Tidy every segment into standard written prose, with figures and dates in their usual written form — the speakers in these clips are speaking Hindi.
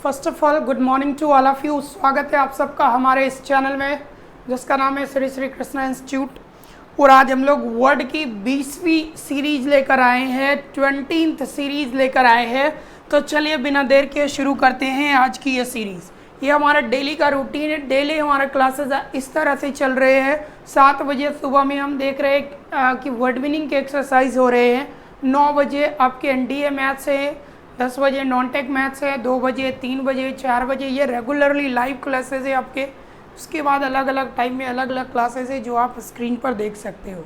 First of all good morning to all of you. स्वागत है आप सबका हमारे इस चैनल में जिसका नाम है श्री श्री कृष्णा इंस्टीट्यूट। और आज हम लोग वर्ड की 20वीं सीरीज लेकर आए हैं, 20th सीरीज लेकर आए हैं। तो चलिए बिना देर के शुरू करते हैं आज की ये सीरीज़। ये हमारा डेली का रूटीन है। डेली हमारे क्लासेस इस तरह से चल रहे हैं। 7 बजे सुबह में हम देख रहे हैं कि वर्ड मीनिंग के एक्सरसाइज हो रहे हैं। 9 बजे आपके एनडीए मैथ्स है, 10 बजे नॉन टेक मैथ्स है, 2 बजे, 3 बजे, 4 बजे ये रेगुलरली लाइव क्लासेस है आपके। उसके बाद अलग अलग टाइम में अलग अलग क्लासेस है जो आप स्क्रीन पर देख सकते हो।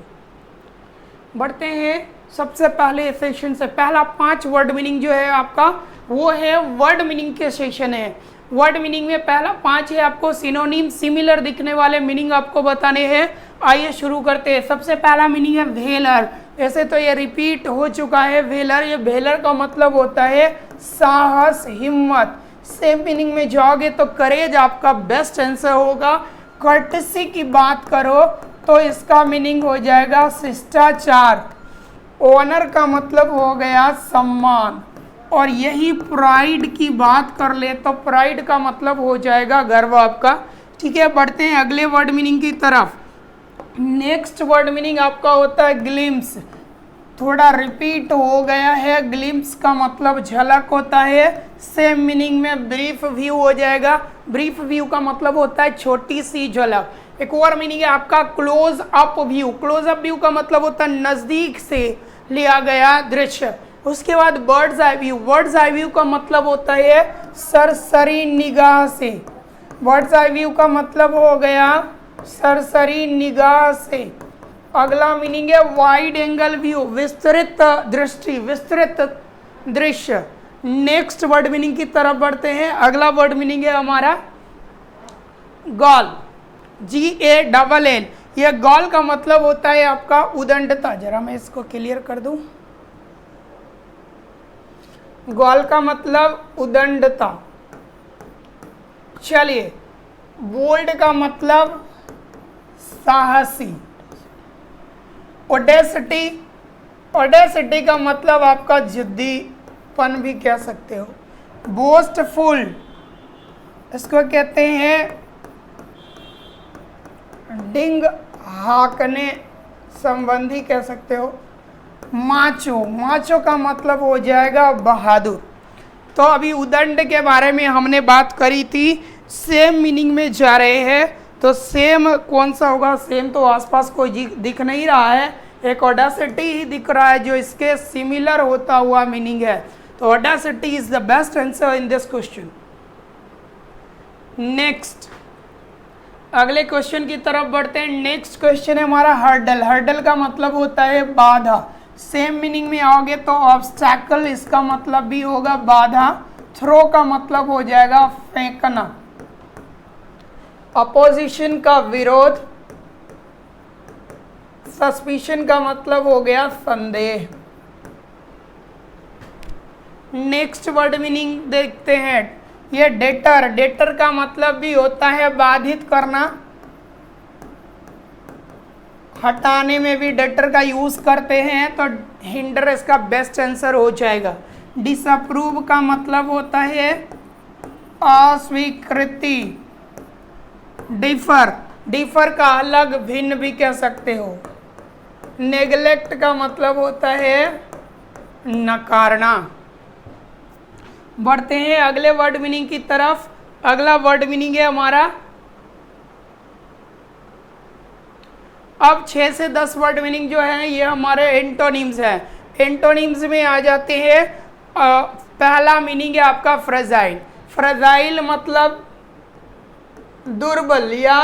बढ़ते हैं सबसे पहले सेशन से। पहला 5 वर्ड मीनिंग जो है आपका वो है वर्ड मीनिंग के सेशन है। वर्ड मीनिंग में पहला 5 है आपको सिनोनिम सिमिलर दिखने वाले मीनिंग आपको बताने हैं। आइए शुरू करते हैं। सबसे पहला मीनिंग है वेलर। ऐसे तो ये रिपीट हो चुका है वेलर। ये वेलर का मतलब होता है साहस, हिम्मत। सेम मीनिंग में जाओगे तो करेज आपका बेस्ट आंसर होगा। कर्टसी की बात करो तो इसका मीनिंग हो जाएगा शिष्टाचार। ऑनर का मतलब हो गया सम्मान। और यही प्राइड की बात कर ले तो प्राइड का मतलब हो जाएगा गर्व आपका। ठीक है, बढ़ते हैं अगले वर्ड मीनिंग की तरफ। नेक्स्ट वर्ड मीनिंग आपका होता है ग्लिम्स। थोड़ा रिपीट हो गया है। ग्लिम्स का मतलब झलक होता है। सेम मीनिंग में ब्रीफ व्यू हो जाएगा। ब्रीफ व्यू का मतलब होता है छोटी सी झलक। एक और मीनिंग है आपका close up view. Close up view का मतलब होता है नज़दीक से लिया गया दृश्य। उसके बाद birds eye view. Birds eye view का मतलब होता है सरसरी निगाह से। बर्ड्स आई व्यू का मतलब हो गया सरसरी निगाह से। अगला मीनिंग है वाइड एंगल व्यू, विस्तृत दृष्टि, विस्तृत दृश्य। नेक्स्ट वर्ड मीनिंग की तरफ बढ़ते हैं। अगला वर्ड मीनिंग है हमारा गॉल, GALL। यह गॉल का मतलब होता है आपका उदंडता। जरा मैं इसको क्लियर कर दूं। गॉल का मतलब उदंडता। चलिए, बोल्ड का मतलब साहसी। ओडेसिटी, ओडेसिटी का मतलब आपका जिद्दीपन भी कह सकते हो। बोस्टफुल, इसको कहते हैं डिंग हाकने संबंधी कह सकते हो। माचो, माचो का मतलब हो जाएगा बहादुर। तो अभी उदंड के बारे में हमने बात करी थी। सेम मीनिंग में जा रहे हैं तो सेम कौन सा होगा? सेम तो आसपास कोई दिख नहीं रहा है। एक ऑडेसिटी ही दिख रहा है जो इसके सिमिलर होता हुआ मीनिंग है। तो audacity is the best answer in this question. Next अगले क्वेश्चन की तरफ बढ़ते हैं। नेक्स्ट क्वेश्चन है हमारा हर्डल। हर्डल का मतलब होता है बाधा। सेम मीनिंग में आओगे तो ऑब्स्टैकल, इसका मतलब भी होगा बाधा। थ्रो का मतलब हो जाएगा फेंकना। अपोजिशन का विरोध। सस्पिशन का मतलब हो गया संदेह। नेक्स्ट वर्ड मीनिंग देखते हैं। ये डेटर। डेटर का मतलब भी होता है बाधित करना। हटाने में भी डेटर का यूज करते हैं तो हिंडर इसका बेस्ट आंसर हो जाएगा। डिसअप्रूव का मतलब होता है अस्वीकृति। डिफर, डिफर का अलग भिन्न भी कह सकते हो। नेग्लेक्ट का मतलब होता है नकारना। बढ़ते हैं अगले वर्ड मीनिंग की तरफ। अगला वर्ड मीनिंग है हमारा, अब 6 से 10 वर्ड मीनिंग जो है ये हमारे एंटोनिम्स हैं। एंटोनिम्स में आ जाते हैं। पहला मीनिंग है आपका फ्रेजाइल। फ्रेजाइल मतलब दुर्बल या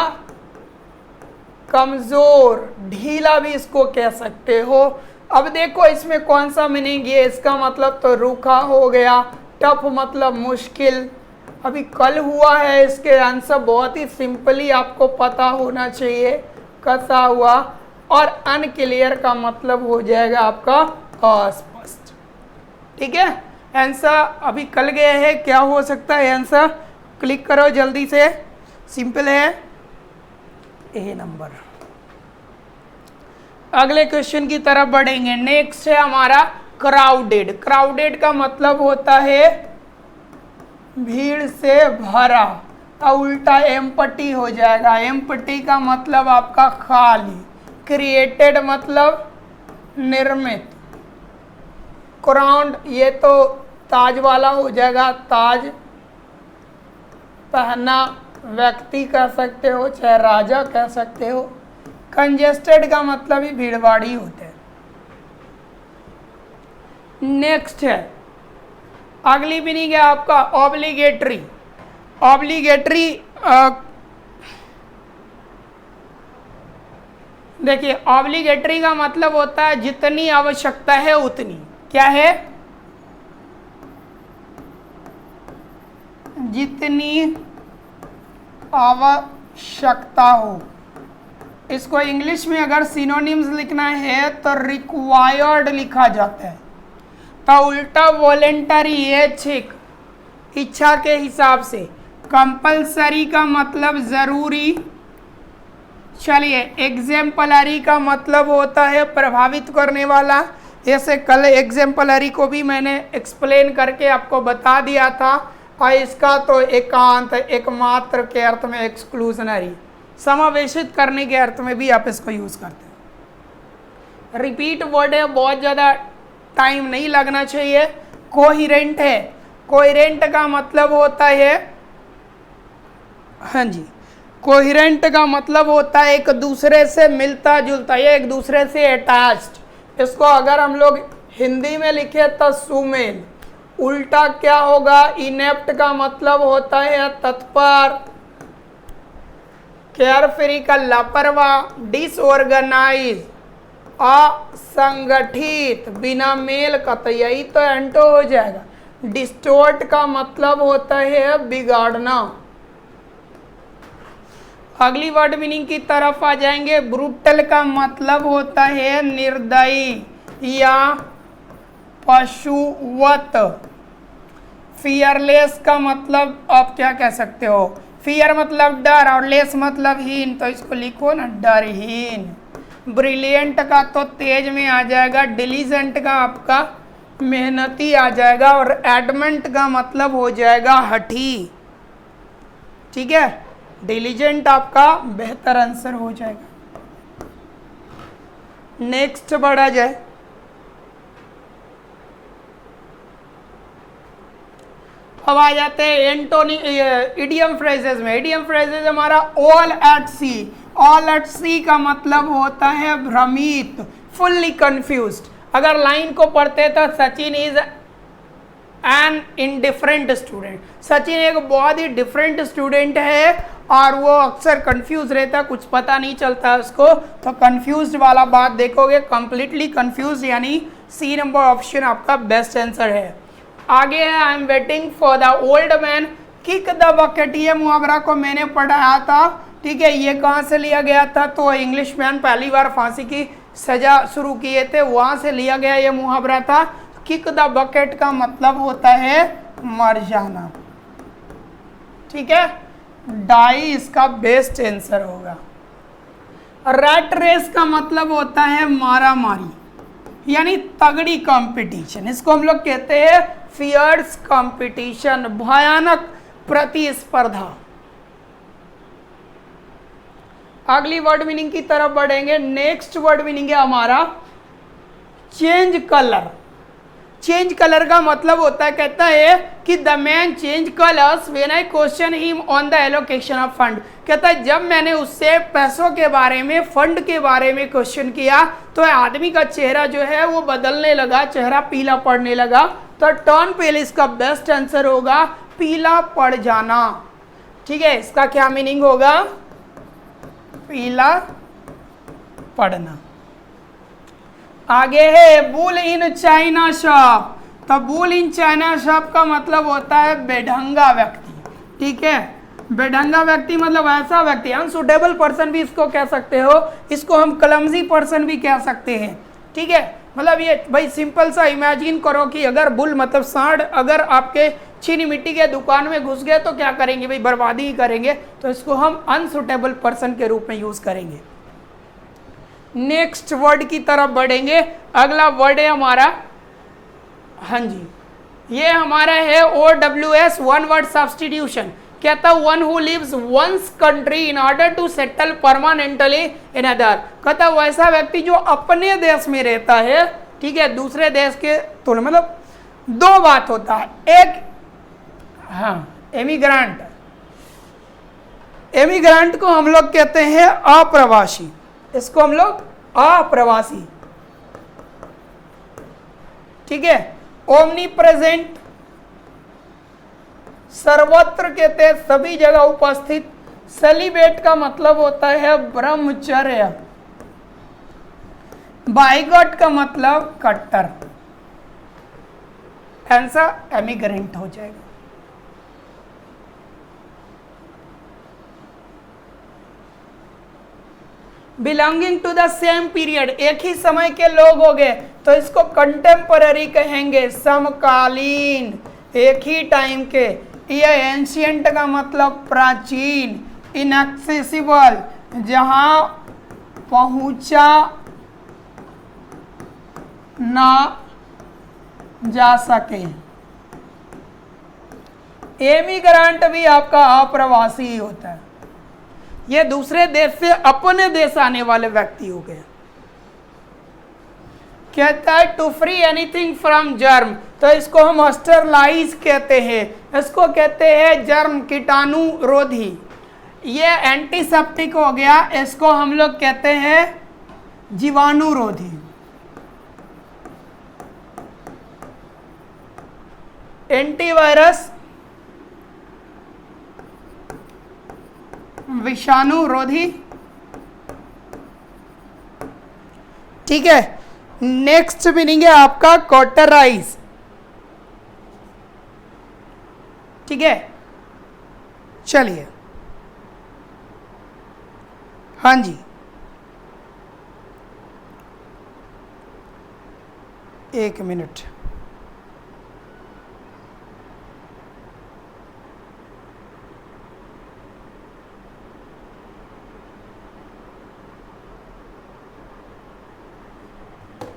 कमजोर, ढीला भी इसको कह सकते हो। अब देखो इसमें कौन सा मीनिंग है। इसका मतलब तो रूखा हो गया। टफ मतलब मुश्किल। अभी कल हुआ है, इसके आंसर बहुत ही सिंपली आपको पता होना चाहिए। कसा हुआ। और अनक्लियर का मतलब हो जाएगा आपका अस्पष्ट। ठीक है, आंसर अभी कल गए हैं। क्या हो सकता है आंसर? क्लिक करो जल्दी से, सिंपल है। ए नंबर। अगले क्वेश्चन की तरफ बढ़ेंगे। नेक्स्ट है हमारा क्राउडेड। क्राउडेड का मतलब होता है भीड़ से भरा, तो उल्टा एम्प्टी हो जाएगा। एम्प्टी का मतलब आपका खाली। क्रिएटेड मतलब निर्मित। क्राउन्ड ये तो ताज वाला हो जाएगा, ताज पहना व्यक्ति कह सकते हो, चाहे राजा कह सकते हो। कंजेस्टेड का मतलब ही भीड़भाड़ी होते हैं। नेक्स्ट है, अगली मीनिंग है आपका ऑब्लिगेटरी। ऑब्लिगेटरी देखिए, ऑब्लिगेटरी का मतलब होता है जितनी आवश्यकता है उतनी। क्या है? जितनी आवश्यकता हो। इसको इंग्लिश में अगर सिनोनिम्स लिखना है तो रिक्वायर्ड लिखा जाता है। तो उल्टा वॉलेंटरी, ऐच्छिक, इच्छा के हिसाब से। कंपल्सरी का मतलब जरूरी। चलिए, एग्जाम्पलरी का मतलब होता है प्रभावित करने वाला। जैसे कल एग्जाम्पलरी को भी मैंने एक्सप्लेन करके आपको बता दिया था। और इसका तो एकांत, एकमात्र के अर्थ में, एक्सक्लूजनरी, समावेशित करने के अर्थ में भी आप इसको यूज करते हैं। रिपीट वर्ड है, बहुत ज़्यादा टाइम नहीं लगना चाहिए। कोहिरेंट है। कोहिरेंट का मतलब होता है, हाँ जी, कोहिरेंट का मतलब होता है एक दूसरे से मिलता जुलता, या एक दूसरे से अटैच्ड। इसको अगर हम लोग हिंदी में लिखे तो सुमेल। उल्टा क्या होगा? इनेप्ट का मतलब होता है तत्पर। केयरफ्री का लापरवाह। डिसऑर्गेनाइज, असंगठित, बिना मेल का, तो यही तो एंटो हो जाएगा। डिस्टोर्ट का मतलब होता है बिगाड़ना। अगली वर्ड मीनिंग की तरफ आ जाएंगे। ब्रूटल का मतलब होता है निर्दयी या पशुवत। फियरलेस का मतलब आप क्या कह सकते हो? फियर मतलब डर और लेस मतलब हीन, तो इसको लिखो ना, डरहीन। ब्रिलियंट का तो तेज में आ जाएगा। डिलीजेंट का आपका मेहनती आ जाएगा। और एडमेंट का मतलब हो जाएगा हठी। ठीक है, डिलीजेंट आपका बेहतर आंसर हो जाएगा। नेक्स्ट बढ़ा जाए। अब आ जाते हैं एंटोनी इडियम फ्रेजेस में। इडियम फ्रेजेस हमारा all at sea. All at sea का मतलब होता है भ्रमित, फुल्ली कंफ्यूज्ड। अगर लाइन को पढ़ते तो Sachin is an indifferent student. Sachin एक बहुत ही डिफरेंट स्टूडेंट है और वो अक्सर कंफ्यूज रहता है, कुछ पता नहीं चलता उसको। तो कंफ्यूज्ड वाला बात देखोगे, कंप्लीटली कंफ्यूज, यानी सी नंबर ऑप्शन आपका बेस्ट आंसर है। आगे है, I am waiting for the old man kick the bucket. ये मुहावरा को मैंने पढ़ाया था। ठीक है, ये कहाँ से लिया गया था? तो इंग्लिश मैन पहली बार फांसी की सजा शुरू किए थे, वहां से लिया गया ये मुहावरा था। किक द बकेट का मतलब होता है मर जाना। ठीक है, डाई इसका बेस्ट आंसर होगा। रैट रेस का मतलब होता है मारा मारी, यानी तगड़ी कंपटीशन। इसको हम लोग कहते हैं फियर्स कंपटीशन, भयानक प्रतिस्पर्धा। अगली वर्ड मीनिंग की तरफ बढ़ेंगे। नेक्स्ट वर्ड मीनिंग है हमारा चेंज कलर। चेंज कलर का मतलब होता है, कहता है कि the man change colours when I question him on the allocation of fund. कहता है जब मैंने उससे पैसों के बारे में, फंड के बारे में क्वेश्चन किया तो आदमी का चेहरा जो है वो बदलने लगा, चेहरा पीला पड़ने लगा। तो टर्न पेल इसका बेस्ट आंसर होगा, पीला पड़ जाना। ठीक है, इसका क्या मीनिंग होगा? पीला पड़ना। आगे है बुल इन चाइना शॉप। तो बुल इन चाइना शॉप का मतलब होता है बेढंगा व्यक्ति। ठीक है, बेढंगा व्यक्ति मतलब ऐसा व्यक्ति, अनसुटेबल पर्सन भी इसको कह सकते हो। इसको हम क्लमजी पर्सन भी कह सकते हैं। ठीक है, मतलब ये भाई सिंपल सा इमेजिन करो कि अगर बुल मतलब सांड अगर आपके चीनी मिट्टी के दुकान में घुस गए तो क्या करेंगे भाई? बर्बादी ही करेंगे। तो इसको हम अनसुटेबल पर्सन के रूप में यूज करेंगे। नेक्स्ट वर्ड की तरफ बढ़ेंगे। अगला वर्ड है हमारा, हाँ जी, ये हमारा है OWS, वन वर्ड सब्स्टिट्यूशन। कहता one who lives one's country in order to settle permanently in other. कहता वैसा व्यक्ति जो अपने देश में रहता है, ठीक है, दूसरे देश के तुलना, मतलब दो बात होता है, एक एमिग्रेंट, एमिग्रेंट को हम लोग कहते हैं अप्रवासी, इसको हम लोग अप्रवासी, ठीक है। ओमनी प्रेजेंट, सर्वत्र कहते हैं, सभी जगह उपस्थित। सेलिब्रेट का मतलब होता है ब्रह्मचर्य। बाइगॉट का मतलब कट्टर। आंसर एमिग्रेंट हो जाएगा। Belonging to the same period, एक ही समय के लोग हो गए तो इसको कंटेम्पररी कहेंगे, समकालीन, एक ही टाइम के। ये एंशियंट का मतलब प्राचीन। इनएक्सेसिबल, जहां पहुंचा ना जा सके। एमिग्रेंट भी आपका अप्रवासी ही होता है, ये दूसरे देश से अपने देश आने वाले व्यक्ति हो गए। कहता है to free anything from germ, तो इसको हम स्टरलाइज कहते हैं, इसको कहते हैं जर्म, कीटाणु रोधी। ये एंटीसेप्टिक हो गया, इसको हम लोग कहते हैं जीवाणु रोधी। एंटीवायरस, विषाणु रोधी, ठीक है। नेक्स्ट मीनिंग है आपका कॉटराइज, ठीक है। चलिए, हाँ जी, एक मिनट।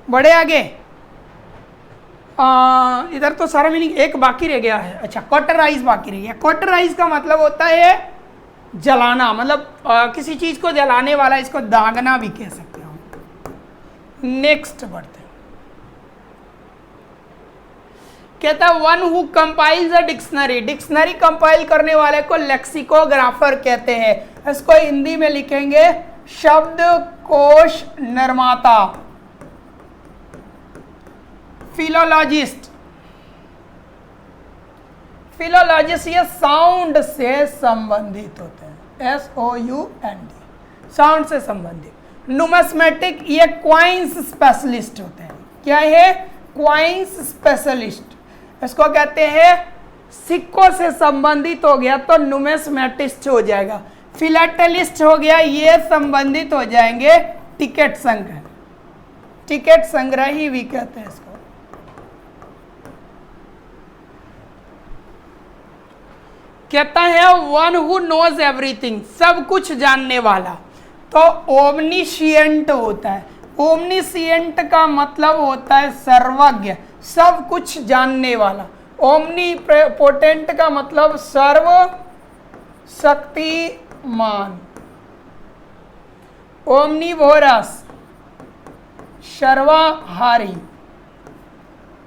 बढ़े आगे। इधर तो सारा मीनिंग एक बाकी रह गया है। अच्छा, कॉटराइज बाकी रह गया। कॉटराइज का मतलब होता है जलाना, मतलब किसी चीज को जलाने वाला, इसको दागना भी कह सकते हो। नेक्स्ट बढ़ते हैं। कहता है one who compiles a dictionary, dictionary compile करने वाले को लेक्सिकोग्राफर कहते हैं। इसको हिंदी में लिखेंगे शब्दकोश निर्माता। फिलोलॉजिस्ट, फिलोलॉजिस्ट ये साउंड से संबंधित होते हैं, SOUND, साउंड से संबंधित। नुमिस्मेटिक ये क्वाइंस स्पेशलिस्ट होते हैं। क्या है? क्वाइंस स्पेशलिस्ट, इसको कहते हैं सिक्कों से संबंधित हो गया तो नुमिस्मेटिस्ट हो जाएगा। फिलाटेलिस्ट हो गया, ये संबंधित हो जाएंगे टिकट संग्रह, टिकट संग्रही भी कहते हैं इसको। कहता है वन हु नोज एवरीथिंग, सब कुछ जानने वाला, तो ओमनिशिएंट होता है। ओमनिशिएंट का मतलब होता है सर्वज्ञ, सब कुछ जानने वाला। ओमनीपोटेंट का मतलब सर्व शक्तिमान। ओमनीवोरस सर्वाहारी।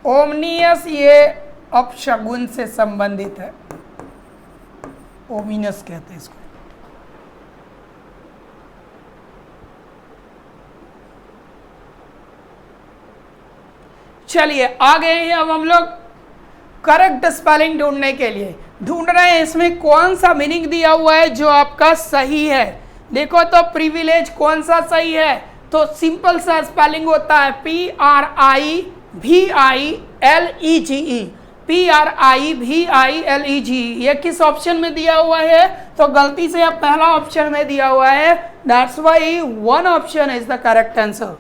ओमनियस ये अपशगुन से संबंधित है, ओमिनस कहते हैं इसको। चलिए आ गए हैं अब हम लोग करेक्ट स्पेलिंग ढूंढने के लिए। ढूंढ रहे हैं इसमें कौन सा मीनिंग दिया हुआ है जो आपका सही है। देखो तो प्रिविलेज कौन सा सही है, तो सिंपल सा स्पेलिंग होता है PRIVILEGE, PRIVILEGE। ये किस ऑप्शन में दिया हुआ है, तो गलती से आप पहला ऑप्शन में दिया हुआ है, that's why one option is the correct answer.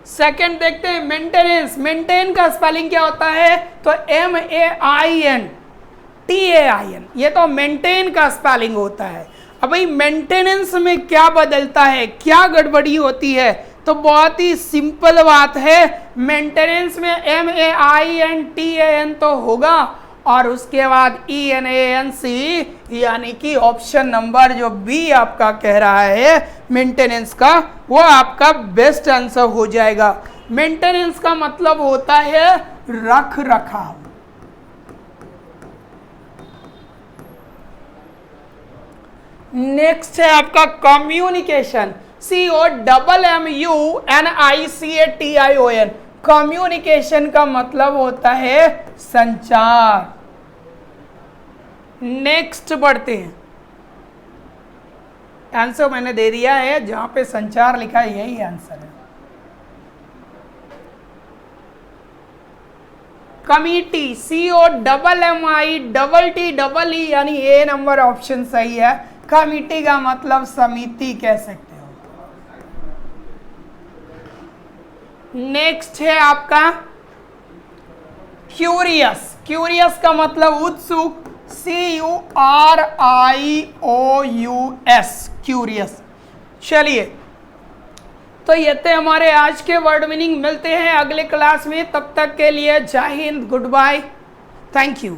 Second देखते हैं मेंटेनेंस। मेंटेन का स्पेलिंग क्या होता है, तो MAINTAIN, ये तो मेंटेन का स्पेलिंग होता है। अब भाई मेंटेनेंस में क्या बदलता है, क्या गड़बड़ी होती है, तो बहुत ही सिंपल बात है, मेंटेनेंस में MAINTAN तो होगा और उसके बाद ENANC, यानी कि ऑप्शन नंबर जो बी आपका कह रहा है मेंटेनेंस का, वो आपका बेस्ट आंसर हो जाएगा। मेंटेनेंस का मतलब होता है रख रखाव। नेक्स्ट है आपका कम्युनिकेशन, COMMUNICATION। कम्युनिकेशन का मतलब होता है संचार। नेक्स्ट बढ़ते हैं, आंसर मैंने दे दिया है, जहां पे संचार लिखा है यही आंसर है। कमिटी, COMMITTEE, यानी ए नंबर ऑप्शन सही है। कमिटी का मतलब समिति कह सकते हो। नेक्स्ट है आपका क्यूरियस। क्यूरियस का मतलब उत्सुक, CURIOUS, क्यूरियस। चलिए, तो ये थे हमारे आज के वर्ड मीनिंग। मिलते हैं अगले क्लास में, तब तक के लिए जय हिंद, गुड बाय, थैंक यू।